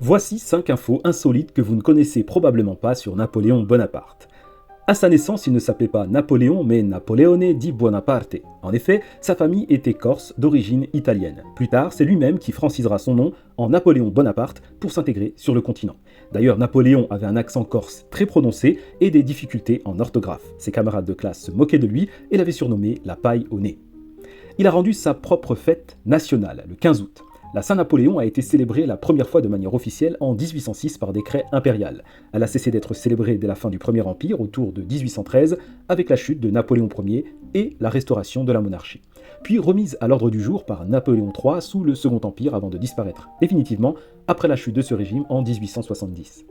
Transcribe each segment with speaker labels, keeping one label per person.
Speaker 1: Voici 5 infos insolites que vous ne connaissez probablement pas sur Napoléon Bonaparte. À sa naissance, il ne s'appelait pas Napoléon, mais Napoleone di Buonaparte. En effet, sa famille était corse d'origine italienne. Plus tard, c'est lui-même qui francisera son nom en Napoléon Bonaparte pour s'intégrer sur le continent. D'ailleurs, Napoléon avait un accent corse très prononcé et des difficultés en orthographe. Ses camarades de classe se moquaient de lui et l'avaient surnommé la paille au nez. Il a rendu sa propre fête nationale, le 15 août. La Saint-Napoléon a été célébrée la première fois de manière officielle en 1806 par décret impérial. Elle a cessé d'être célébrée dès la fin du Premier Empire, autour de 1813, avec la chute de Napoléon Ier et la restauration de la monarchie. Puis remise à l'ordre du jour par Napoléon III sous le Second Empire avant de disparaître définitivement après la chute de ce régime en 1870.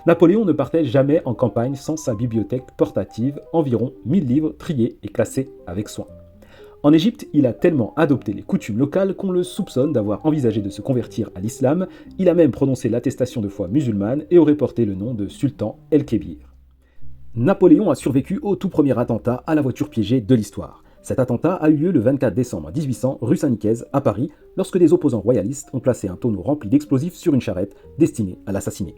Speaker 1: Napoléon ne partait jamais en campagne sans sa bibliothèque portative, environ 1000 livres triés et classés avec soin. En Égypte, il a tellement adopté les coutumes locales qu'on le soupçonne d'avoir envisagé de se convertir à l'islam. Il a même prononcé l'attestation de foi musulmane et aurait porté le nom de sultan El-Kébir. Napoléon a survécu au tout premier attentat à la voiture piégée de l'histoire. Cet attentat a eu lieu le 24 décembre 1800, rue Saint-Nicaise, à Paris, lorsque des opposants royalistes ont placé un tonneau rempli d'explosifs sur une charrette destinée à l'assassiner.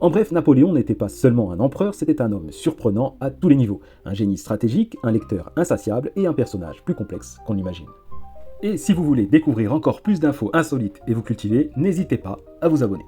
Speaker 1: En bref, Napoléon n'était pas seulement un empereur, c'était un homme surprenant à tous les niveaux. Un génie stratégique, un lecteur insatiable et un personnage plus complexe qu'on l'imagine. Et si vous voulez découvrir encore plus d'infos insolites et vous cultiver, n'hésitez pas à vous abonner.